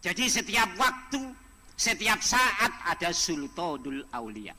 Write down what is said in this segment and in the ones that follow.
Jadi setiap waktu, setiap saat ada Sultanul Aulia.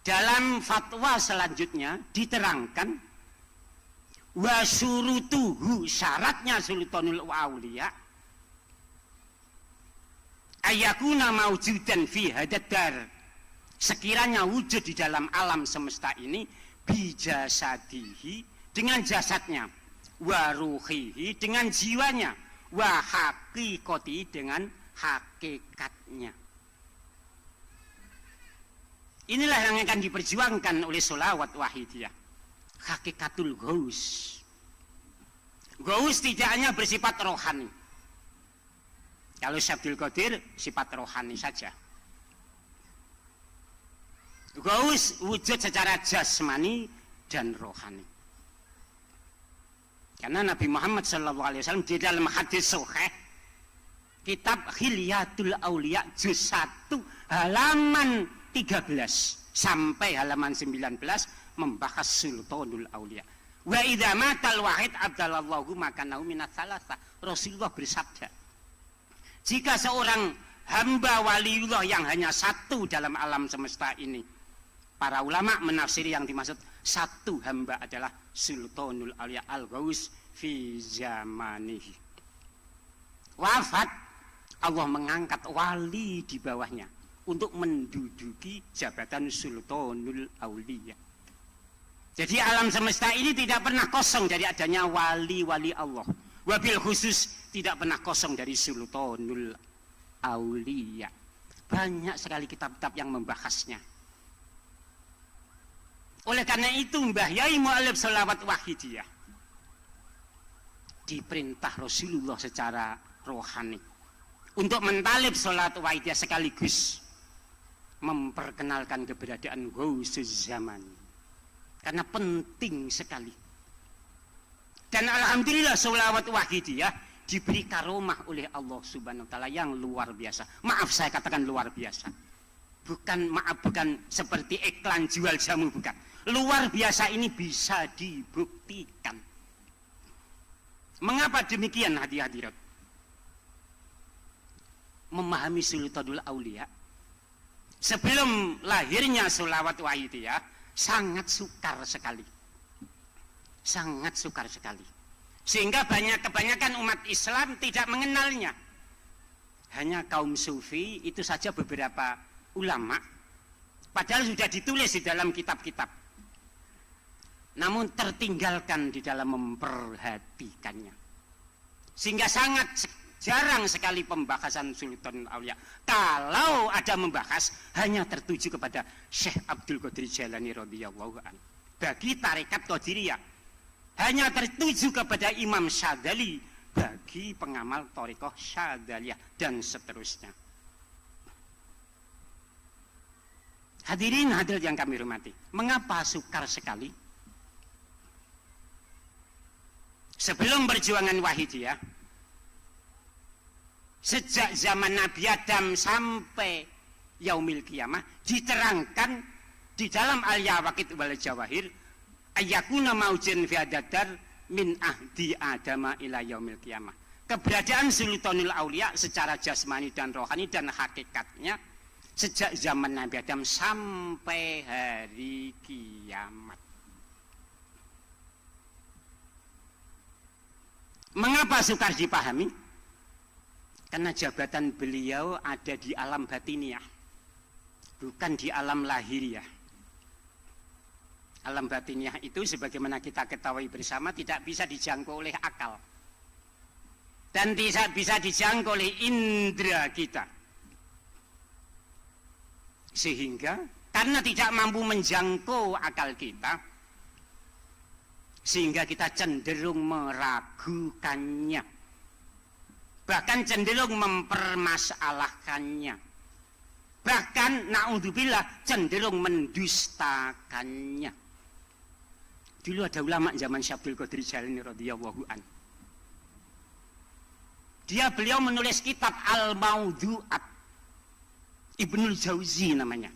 Dalam fatwa selanjutnya diterangkan wa syurutuhu, syaratnya Sultanul Aulia ayakuna maujudan fi hadadar, sekiranya wujud di dalam alam semesta ini bijasadihi, dengan jasadnya, wa ruhihi, dengan jiwanya, wa haqiqati, dengan hakikatnya. Inilah yang akan diperjuangkan oleh sholawat wahidiyah, hakikatul ghaus. Ghaus tidak hanya bersifat rohani. Kalau Syekh Abdul Qadir sifat rohani saja. Ghaus wujud secara jasmani dan rohani. Karena Nabi Muhammad SAW di dalam hadis sahih kitab Hilyatul Aulia juz 1 halaman 13 sampai halaman 19 membahas Sultanul Aulia. Wa idza matal wahid abdalallahu makanahu minats salasa. Rasulullah bersabda, jika seorang hamba waliullah yang hanya satu dalam alam semesta ini, para ulama menafsiri yang dimaksud satu hamba adalah Sultanul Aulia al-Ghaus fi zamanihi. Wafat, Allah mengangkat wali di bawahnya untuk menduduki jabatan Sultanul Aulia. Jadi alam semesta ini tidak pernah kosong dari adanya wali-wali Allah. Wabil khusus tidak pernah kosong dari Sultanul Aulia. Banyak sekali kitab-kitab yang membahasnya. Oleh karena itu Mbah Yai Mu'alif Sholawat Wahidiyah diperintah Rasulullah secara rohani untuk mentalib sholawat wahidiyah sekaligus memperkenalkan keberadaan Ghausuz Zaman, karena penting sekali. Dan alhamdulillah sholawat wahidiyah diberi karomah oleh Allah Subhanahu wa taala yang luar biasa. Maaf saya katakan luar biasa. Bukan seperti iklan jual jamu, bukan. Luar biasa ini bisa dibuktikan. Mengapa demikian hadirat? Memahami Sultanul Aulia sebelum lahirnya sholawat wahidiyah sangat sukar sekali. Sangat sukar sekali. Sehingga kebanyakan umat Islam tidak mengenalnya. Hanya kaum sufi itu saja beberapa ulama. Padahal sudah ditulis di dalam kitab-kitab. Namun tertinggalkan di dalam memperhatikannya. Sehingga sangat jarang sekali pembahasan Sultanul Aulia. Kalau ada membahas, hanya tertuju kepada Syekh Abdul Qadir Jailani radhiyallahu anhu. Bagi tarekat Qadiriyah hanya tertuju kepada Imam Syadzali, bagi pengamal thariqah Syadzaliyah, dan seterusnya. Hadirin hadirat yang kami hormati, mengapa sukar sekali? Sebelum perjuangan wahidiyah, sejak zaman Nabi Adam sampai yaumil qiyamah, diterangkan di dalam al-Yawaqid wal Jawahir ayakuna maujin fi adadar min ahdi adama ila yaumil qiyamah. Keberadaan Sultanul Aulia secara jasmani dan rohani dan hakikatnya sejak zaman Nabi Adam sampai hari kiamat. Mengapa sukar dipahami? Karena jabatan beliau ada di alam batiniah, bukan di alam lahiriah. Alam batiniah itu sebagaimana kita ketahui bersama tidak bisa dijangkau oleh akal dan tidak bisa dijangkau oleh indera kita, sehingga karena tidak mampu menjangkau akal kita, sehingga kita cenderung meragukannya, bahkan cenderung mempermasalahkannya, bahkan naudzubillah cenderung mendustakannya. Dulu ada ulama zaman Syekh Abdul Qadir Jailani radhiyallahu anhu. Beliau menulis kitab Al-Mawdu'at, Ibnul Jauzi namanya.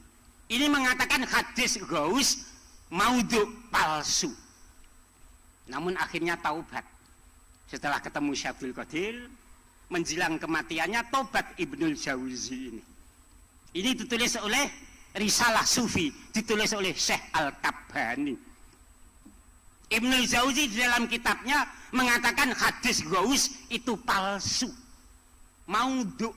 Ini mengatakan hadis Ghaus maudhu, palsu. Namun akhirnya taubat. Setelah ketemu Syabdul Qadir, menjelang kematiannya tobat Ibnul Jauzi ini. Ini ditulis oleh Risalah Sufi, ditulis oleh Syekh Al-Kabbani. Ibnul Jauzi di dalam kitabnya mengatakan hadis Ghaus itu palsu, maudhu.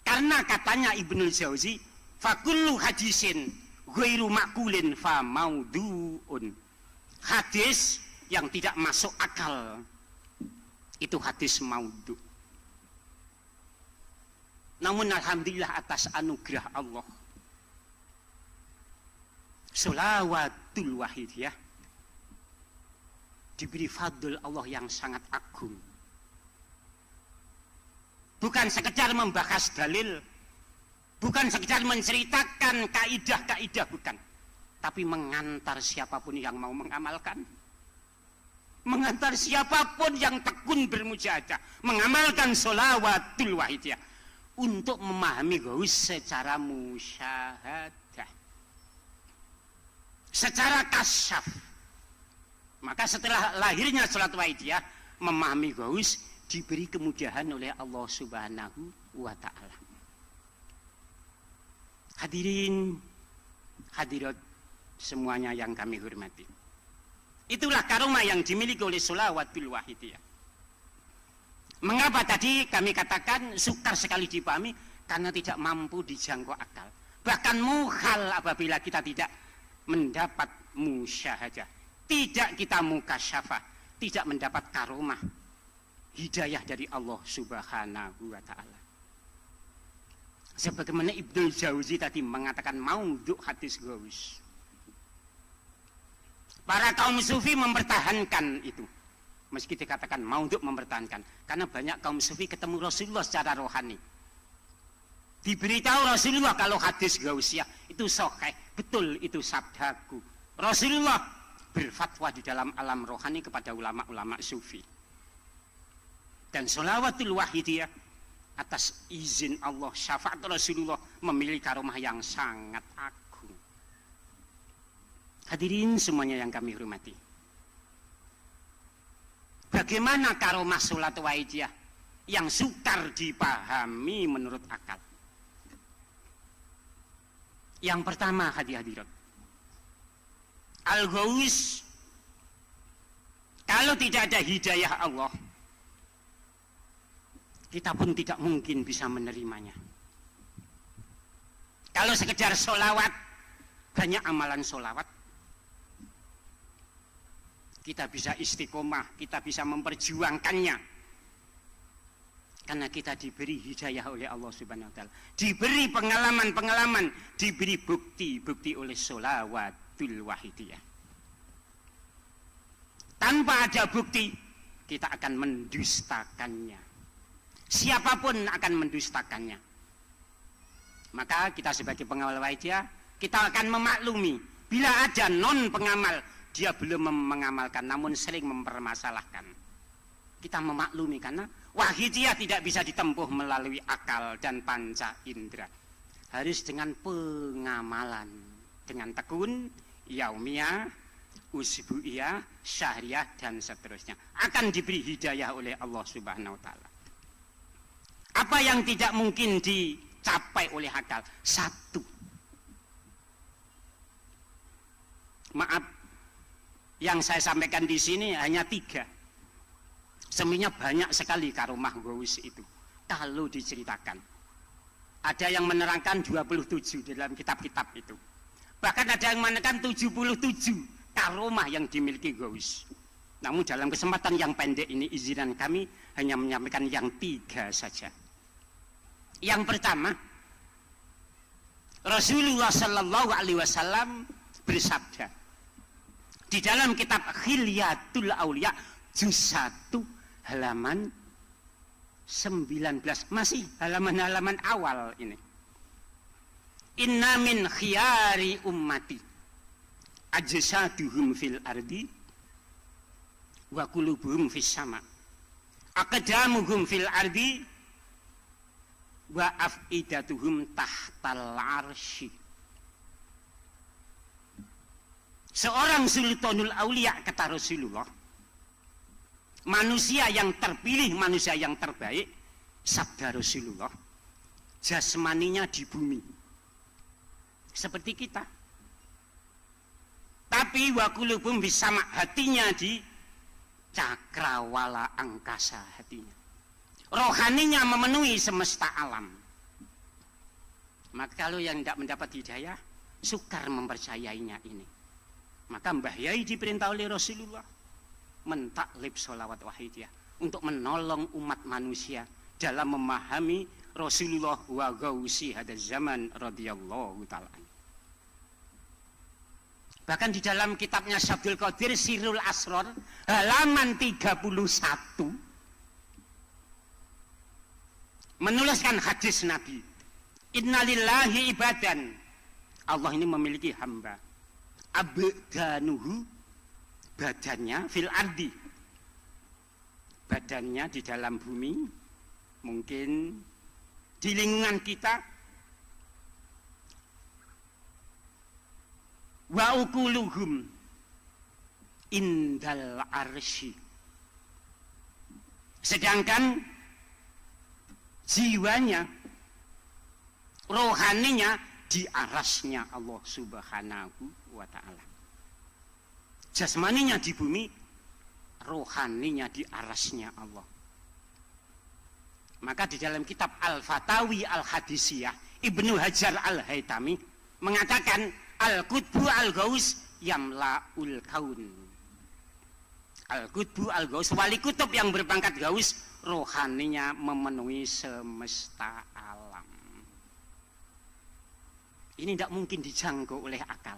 Karena katanya Ibnul Jauzi, fakullu hadisin ghairu makulin fa maudhu'un. Hadis yang tidak masuk akal itu hadis maudhu. Namun alhamdulillah atas anugerah Allah, Sholawatul Wahidiyah diberi fadl Allah yang sangat agung. Bukan sekedar membahas dalil, bukan sekedar menceritakan kaidah-kaidah, bukan, tapi mengantar siapapun yang mau mengamalkan, mengantar siapapun yang tekun bermujahadah mengamalkan Sholawatul Wahidiyah untuk memahami Ghaus secara musyahadah, secara kasyaf. Maka setelah lahirnya Sholat Wahidiyah, memahami Ghaus diberi kemudahan oleh Allah Subhanahu wa Ta'ala. Hadirin, hadirat semuanya yang kami hormati, itulah karomah yang dimiliki oleh Sholawatul Wahidiyah. Mengapa tadi kami katakan sukar sekali dipahami? Karena tidak mampu dijangkau akal. Bahkan mukhal apabila kita tidak mendapat musyahadah, tidak kita mukasyafah, tidak mendapat karomah hidayah dari Allah Subhanahu wa Ta'ala. Sebagaimana Ibnul Jauzi tadi mengatakan maudhu hadis Ghaus. Para kaum sufi mempertahankan itu, meski dikatakan maudhu mempertahankan, karena banyak kaum sufi ketemu Rasulullah secara rohani, diberitahu Rasulullah kalau hadis Ghausiyah itu sahih, betul itu sabdaku. Rasulullah berfatwa di dalam alam rohani kepada ulama-ulama sufi. Dan Sholawatul Wahidiyah atas izin Allah, syafaat Rasulullah, memiliki karomah yang sangat agung. Hadirin semuanya yang kami hormati, bagaimana karomah Sholat Wahidiyah yang sukar dipahami menurut akal? Yang pertama, hadirat, Al-Ghaus, kalau tidak ada hidayah Allah, kita pun tidak mungkin bisa menerimanya. Kalau sekedar sholawat, banyak amalan sholawat, kita bisa istiqomah, kita bisa memperjuangkannya, karena kita diberi hidayah oleh Allah Subhanahu wa Ta'ala, diberi pengalaman-pengalaman, diberi bukti-bukti oleh Sholawatul Wahidiyah. Tanpa ada bukti, kita akan mendustakannya. Siapapun akan mendustakannya. Maka kita sebagai pengawal Wahidiyah, kita akan memaklumi bila ada non pengamal, dia belum mengamalkan namun sering mempermasalahkan. Kita memaklumi karena Wahidiyah tidak bisa ditempuh melalui akal dan panca indera. Harus dengan pengamalan, dengan tekun, yaumiyah, usbu'iyah, syahriyah, dan seterusnya. Akan diberi hidayah oleh Allah Subhanahu wa Ta'ala. Apa yang tidak mungkin dicapai oleh akal? Satu. Maaf, yang saya sampaikan di sini hanya 3. Sebenarnya banyak sekali karomah Ghaus itu kalau diceritakan. Ada yang menerangkan 27 dalam kitab-kitab itu. Bahkan ada yang menerangkan 77 karomah yang dimiliki Ghaus. Namun dalam kesempatan yang pendek ini, izinan kami hanya menyampaikan yang 3 saja. Yang pertama, Rasulullah Sallallahu Alaihi Wasallam bersabda di dalam kitab Khilyatul Auliya juz 1 halaman 19, masih halaman-halaman awal ini. Inna min khiyari ummati ajsaduhum fil ardi wa qulubuhum fis sama, aqdamuhum fil ardi wa afidatuhum tahtal arsy. Seorang sultanul aulia, kata Rasulullah, manusia yang terpilih, manusia yang terbaik, sabda Rasulullah, jasmaninya di bumi seperti kita, tapi wa qulubum bisama, hatinya di cakrawala angkasa, hatinya rohaninya memenuhi semesta alam. Maka kalau yang tidak mendapat hidayah sukar mempercayainya ini. Maka Mbah Yai diperintah oleh Rasulullah mentaklib sholawat wahidiyah untuk menolong umat manusia dalam memahami Rasulullah wa gausi hadaz zaman radhiyallahu ta'ala. Bahkan di dalam kitabnya Syabdul Qadir Sirrul Asror halaman 31 menuliskan hadis Nabi, innalillahi ibadan, Allah ini memiliki hamba, abdanuhu, badannya fil ardi, badannya di dalam bumi, mungkin di lingkungan kita, wa ukuluhum indal arsy, sedangkan jiwanya, rohaninya di arasnya Allah subhanahu wa ta'ala. Jasmaninya di bumi, rohaninya di arasnya Allah. Maka di dalam kitab Al-Fatawi Al-Hadisiyah, Ibnu Hajar Al-Haytami mengatakan Al-Qutbu Al-Gaus yamla'ul kaun. Al-Qutbu Al-Gaus, wali kutub yang berpangkat gaus, rohaninya memenuhi semesta alam. Ini tidak mungkin dijangkau oleh akal.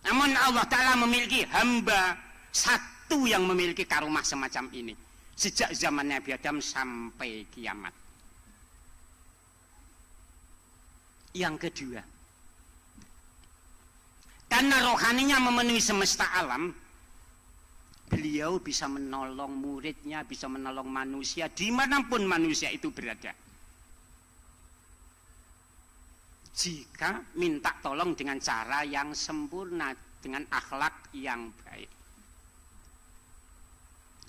Namun Allah Ta'ala memiliki hamba satu yang memiliki karomah semacam ini sejak zaman Nabi Adam sampai kiamat. Yang kedua, karena rohaninya memenuhi semesta alam, beliau bisa menolong muridnya, bisa menolong manusia dimanapun manusia itu berada, jika minta tolong dengan cara yang sempurna, dengan akhlak yang baik.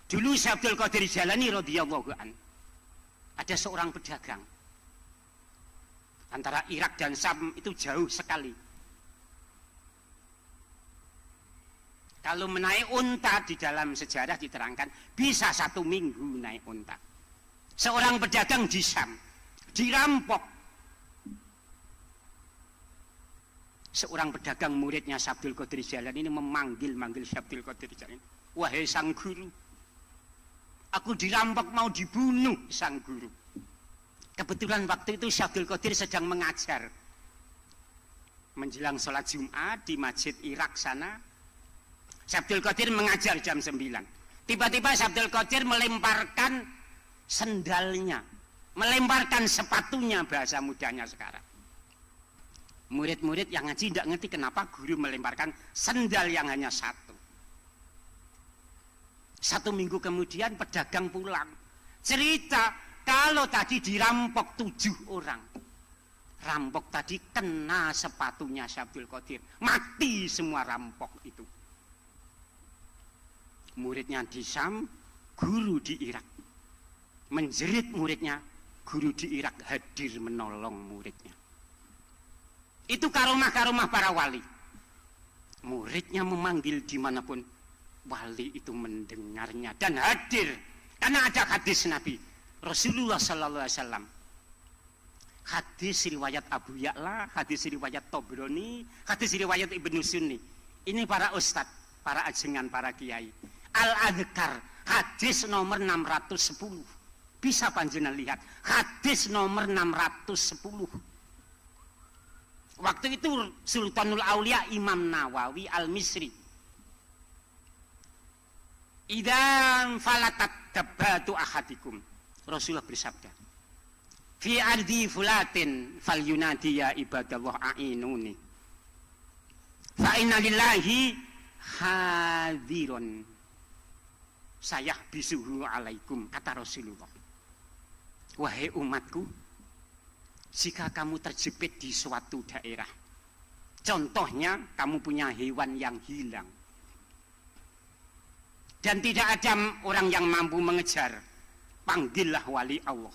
Dulu Syabdul Qadir Jalani radhiyallahu an, ada seorang pedagang, antara Irak dan Syam itu jauh sekali. Kalau menaik unta, di dalam sejarah diterangkan bisa 1 minggu naik unta. Seorang pedagang di Syam dirampok. Seorang pedagang muridnya Syabdul Qadir Jalani ini memanggil Syabdul Qadir Jalani, wahai sang guru, aku dirampok, mau dibunuh sang guru. Kebetulan waktu itu Syabdul Qadir sedang mengajar menjelang sholat Jumat di masjid Irak sana. Syabdul Qadir mengajar jam 9. Tiba-tiba Syabdul Qadir melemparkan sendalnya, melemparkan sepatunya, bahasa mudanya sekarang. Murid-murid yang ngaji tidak ngerti kenapa guru melemparkan sendal yang hanya 1. 1 minggu kemudian pedagang pulang, cerita kalau tadi dirampok 7 orang. Rampok tadi kena sepatunya Syabdul Qadir, mati semua rampok itu. Muridnya di Syam, guru di Irak. Menjerit muridnya, guru di Irak hadir menolong muridnya. Itu karomah-karomah para wali. Muridnya memanggil dimanapun, wali itu mendengarnya dan hadir. Karena ada hadis Nabi Rasulullah Sallallahu Alaihi Wasallam, hadis riwayat Abu Ya'la, hadis riwayat Tobroni, hadis riwayat Ibnu Sunni. Ini para ustadz, para ajengan, para kiai. Al-Adhkar, hadis nomor 610. Bisa panjenengan lihat, hadis nomor 610. Waktu itu Sultanul Aulia Imam Nawawi Al-Misri, idan falatat dabbatu ahadikum, Rasulullah bersabda, fi ardi fulatin fal yunadi ya ibadallah a'inuni fa inna lillahi hadirun sayah bisuhu alaikum, kata Rasulullah. Wahai umatku, jika kamu terjepit di suatu daerah, contohnya kamu punya hewan yang hilang, dan tidak ada orang yang mampu mengejar. Panggillah wali Allah.